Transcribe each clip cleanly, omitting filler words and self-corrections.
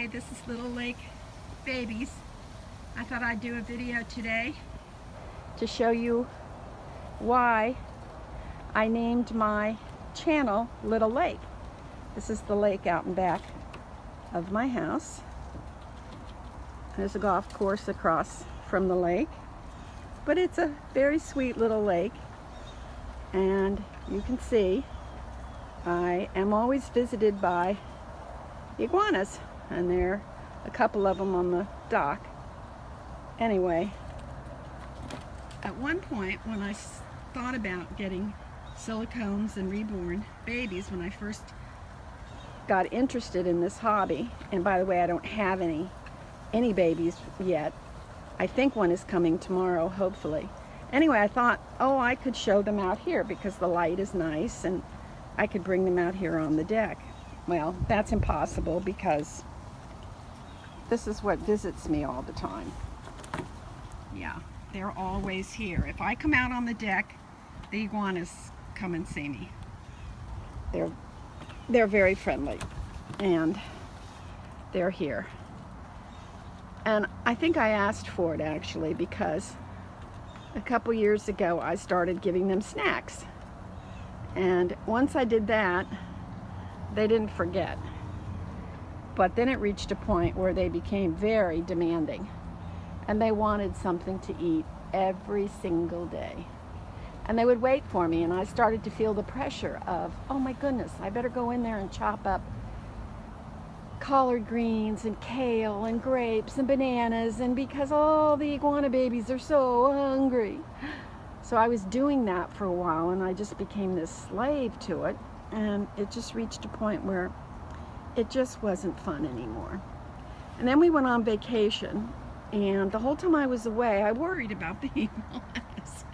Hi, this is Little Lake Babies. I thought I'd do a video today to show you why I named my channel Little Lake. This is the lake out and back of my house. There's a golf course across from the lake, but it's a very sweet little lake, and you can see I am always visited by iguanas, and there are a couple of them on the dock. Anyway, at one point when I thought about getting silicones and reborn babies, when I first got interested in this hobby, and by the way, I don't have any babies yet. I think one is coming tomorrow, hopefully. Anyway, I thought, oh, I could show them out here because the light is nice and I could bring them out here on the deck. Well, that's impossible because this is what visits me all the time. Yeah, they're always here. If I come out on the deck, the iguanas come and see me. They're very friendly, and they're here. And I think I asked for it actually because a couple years ago I started giving them snacks. And once I did that, they didn't forget. But then it reached a point where they became very demanding, and they wanted something to eat every single day. And they would wait for me, and I started to feel the pressure of, oh my goodness, I better go in there and chop up collard greens and kale and grapes and bananas, and because all the iguana babies are so hungry. So I was doing that for a while, and I just became this slave to it, and it just reached a point where it just wasn't fun anymore. And then we went on vacation, and the whole time I was away, I worried about the iguanas.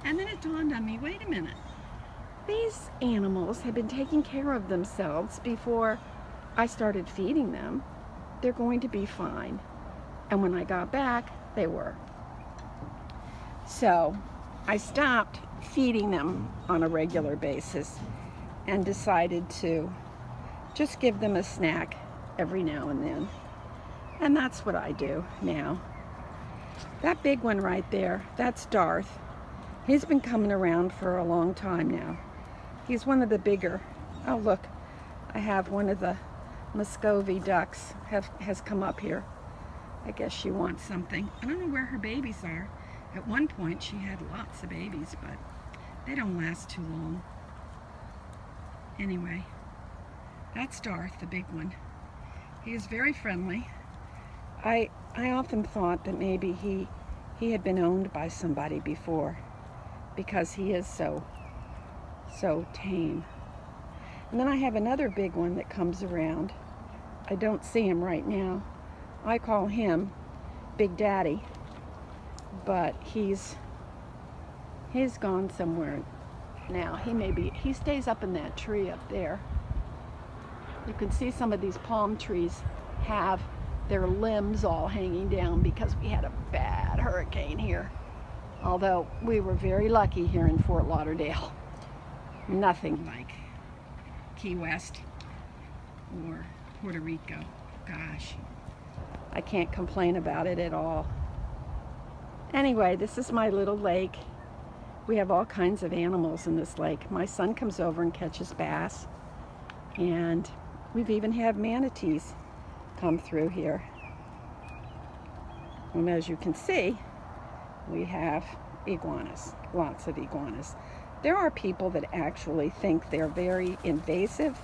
And then it dawned on me, wait a minute, these animals had been taking care of themselves before I started feeding them. They're going to be fine. And when I got back, they were. So I stopped feeding them on a regular basis and decided to just give them a snack every now and then. And that's what I do now. That big one right there, that's Darth. He's been coming around for a long time now. He's one of the bigger. Oh look, I have one of the Muscovy ducks has come up here. I guess she wants something. I don't know where her babies are. At one point she had lots of babies, but they don't last too long. Anyway, that's Darth, the big one. He is very friendly. I often thought that maybe he had been owned by somebody before because he is so tame. And then I have another big one that comes around. I don't see him right now. I call him Big Daddy, but he's gone somewhere now. He stays up in that tree up there. You can see some of these palm trees have their limbs all hanging down because we had a bad hurricane here. Although we were very lucky here in Fort Lauderdale. Nothing like Key West or Puerto Rico. Gosh, I can't complain about it at all. Anyway, this is my little lake. We have all kinds of animals in this lake. My son comes over and catches bass, and we've even had manatees come through here. And as you can see, we have iguanas, lots of iguanas. There are people that actually think they're very invasive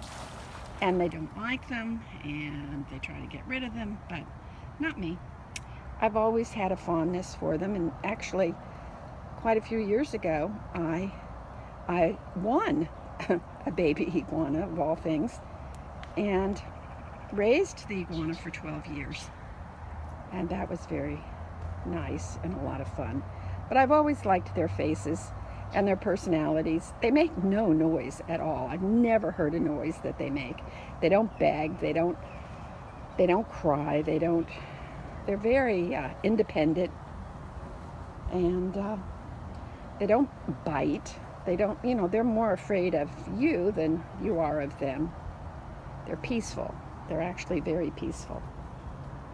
and they don't like them and they try to get rid of them, but not me. I've always had a fondness for them, and actually quite a few years ago I won a baby iguana of all things and raised the iguana for 12 years, and that was very nice and a lot of fun. But I've always liked their faces and their personalities. They make no noise at all. I've never heard a noise that they make. They don't beg, they don't cry, they're very independent, and they don't bite. They don't, they're more afraid of you than you are of them. They're peaceful. They're actually very peaceful.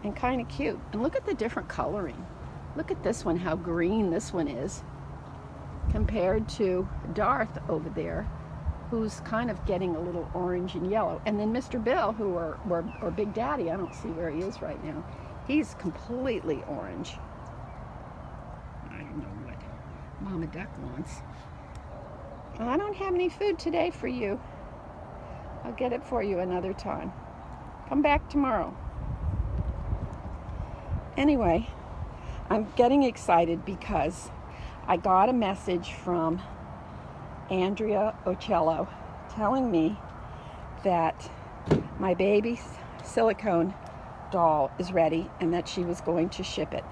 and kind of cute. And look at the different coloring. Look at this one, how green this one is compared to Darth over there, who's kind of getting a little orange and yellow. And then Mr. Bill, or Big Daddy, I don't see where he is right now, he's completely orange. I don't know what Mama Duck wants. I don't have any food today for you. I'll get it for you another time. Come back tomorrow. Anyway, I'm getting excited because I got a message from Andrea Ocello telling me that my baby's silicone doll is ready and that she was going to ship it.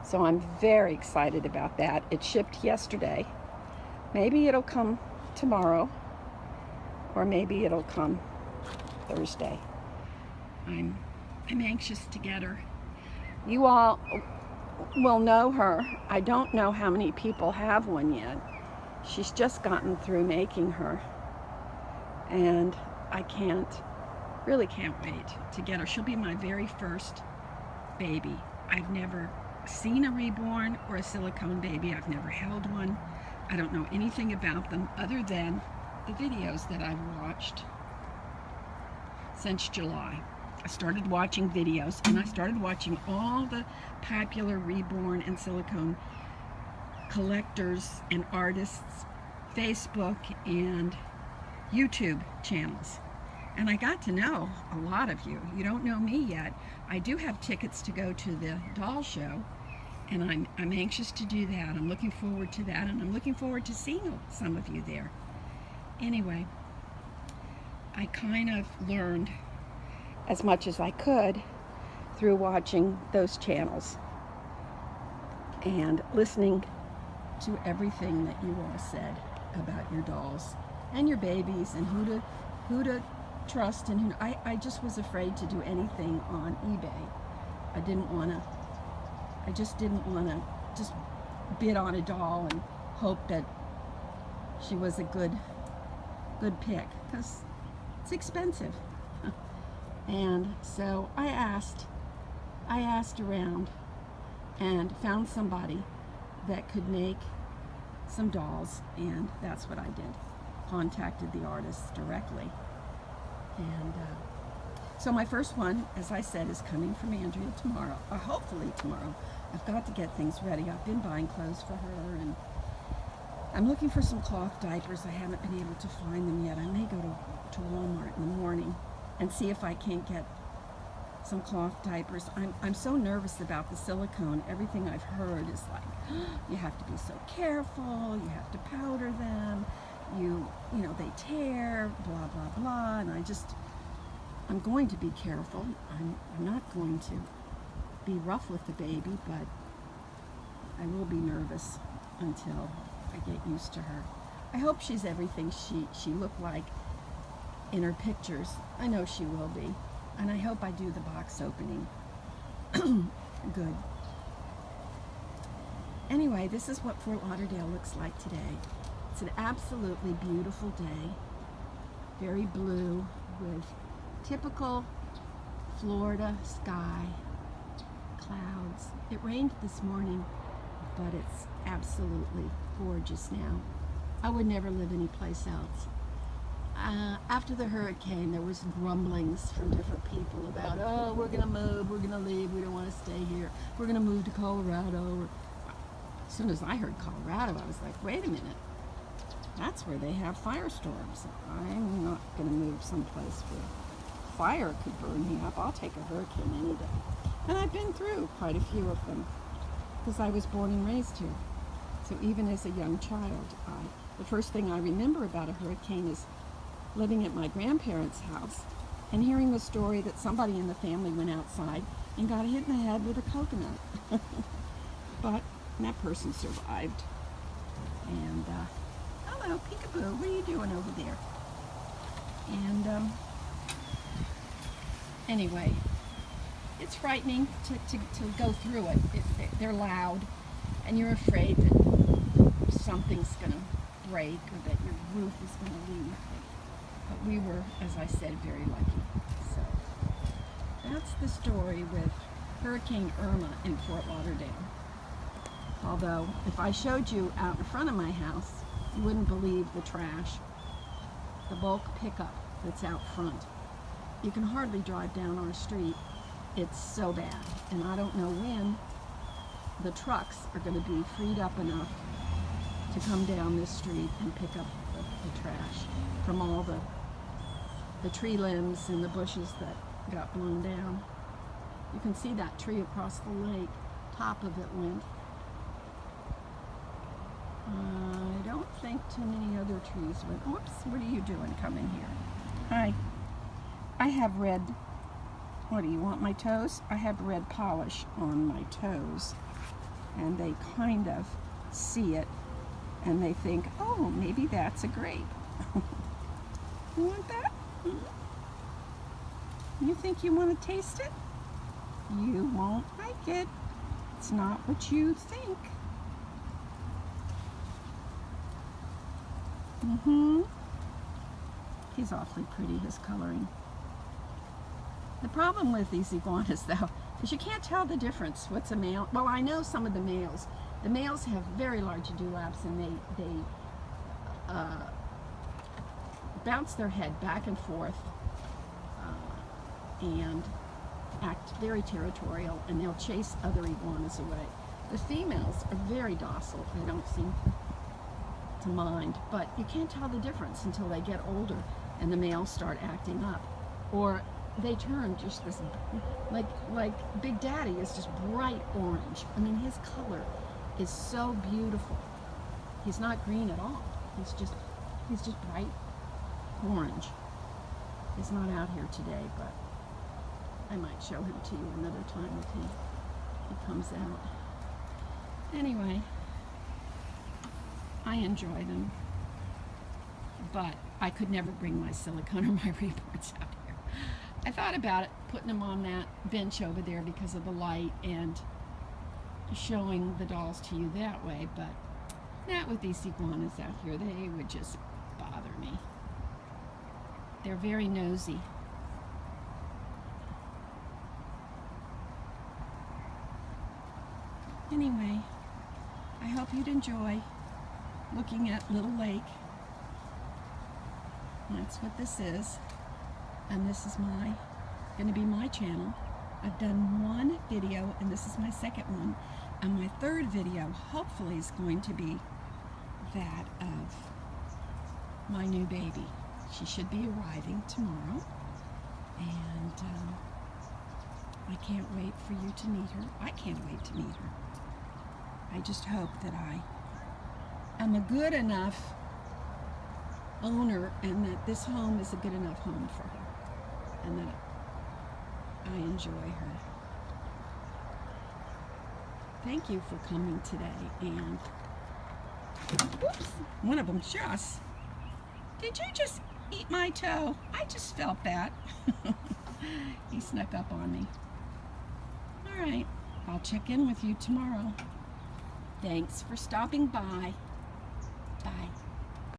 So I'm very excited about that. It shipped yesterday. Maybe it'll come tomorrow, or maybe it'll come Thursday. I'm anxious to get her. You all will know her. I don't know how many people have one yet. She's just gotten through making her, and I really can't wait to get her. She'll be my very first baby. I've never seen a reborn or a silicone baby. I've never held one. I don't know anything about them other than the videos that I've watched since July. I started watching videos, and I started watching all the popular reborn and silicone collectors and artists' Facebook and YouTube channels. And I got to know a lot of you. You don't know me yet. I do have tickets to go to the doll show, and I'm anxious to do that. I'm looking forward to that, and I'm looking forward to seeing some of you there. Anyway, I kind of learned as much as I could through watching those channels and listening to everything that you all said about your dolls and your babies and who to trust and who. I just was afraid to do anything on eBay. I just didn't want to just bid on a doll and hope that she was a good pick, because it's expensive. And so I asked around and found somebody that could make some dolls, and that's what I did. Contacted the artists directly. And so my first one, as I said, is coming from Andrea tomorrow, or hopefully tomorrow. I've got to get things ready. I've been buying clothes for her, and I'm looking for some cloth diapers. I haven't been able to find them yet. I may go to Walmart in the morning and see if I can't get some cloth diapers. I'm so nervous about the silicone. Everything I've heard is like, you have to be so careful, you have to powder them, you know, they tear, blah, blah, blah. And I'm going to be careful. I'm not going to be rough with the baby, but I will be nervous until I get used to her. I hope she's everything she looked like in her pictures. I know she will be. And I hope I do the box opening good. Anyway, this is what Fort Lauderdale looks like today. It's an absolutely beautiful day. Very blue with typical Florida sky, clouds. It rained this morning, but it's absolutely gorgeous now. I would never live anyplace else. After the hurricane, there was grumblings from different people about, oh, we're going to move, we're going to leave, we don't want to stay here, we're going to move to Colorado. As soon as I heard Colorado, I was like, wait a minute, that's where they have firestorms. I'm not going to move someplace where fire could burn me up. I'll take a hurricane any day. And I've been through quite a few of them because I was born and raised here. So even as a young child, the first thing I remember about a hurricane is living at my grandparents' house and hearing the story that somebody in the family went outside and got hit in the head with a coconut. But that person survived. And, hello, Peekaboo, what are you doing over there? And, anyway, it's frightening to go through it. They're loud, and you're afraid that something's going to break or that your roof is going to leave. But we were, as I said, very lucky. So that's the story with Hurricane Irma in Fort Lauderdale. Although, if I showed you out in front of my house, you wouldn't believe the trash. The bulk pickup that's out front. You can hardly drive down our street. It's so bad. And I don't know when the trucks are going to be freed up enough to come down this street and pick up the trash from all the tree limbs and the bushes that got blown down. You can see that tree across the lake. Top of it went. I don't think too many other trees went. Whoops, what are you doing coming here? Hi. I have red, what do you want, my toes? I have red polish on my toes, and they kind of see it and they think, oh, maybe that's a grape. You want that? You think you want to taste it? You won't like it. It's not what you think. He's awfully pretty, his coloring. The problem with these iguanas, though, is you can't tell the difference. What's a male? Well, I know some of the males. The males have very large dewlaps, and they bounce their head back and forth and act very territorial, and they'll chase other iguanas away. The females are very docile. They don't seem to mind, but you can't tell the difference until they get older and the males start acting up, or they turn just this, like Big Daddy is just bright orange. I mean, his color is so beautiful. He's not green at all. He's just bright orange. He's not out here today, but I might show him to you another time if he comes out. Anyway, I enjoy them, but I could never bring my silicone or my reborns out here. I thought about it, putting them on that bench over there because of the light and showing the dolls to you that way, but not with these iguanas out here. They would just bother me. They're very nosy. Anyway, I hope you'd enjoy looking at Little Lake. That's what this is. And this is going to be my channel. I've done one video, and this is my second one. And my third video, hopefully, is going to be that of my new baby. She should be arriving tomorrow. And I can't wait for you to meet her. I can't wait to meet her. I just hope that I am a good enough owner, and that this home is a good enough home for her, and that I enjoy her. Thank you for coming today, and whoops, one of them just, did you just eat my toe? I just felt that. He snuck up on me. All right, I'll check in with you tomorrow. Thanks for stopping by. Bye.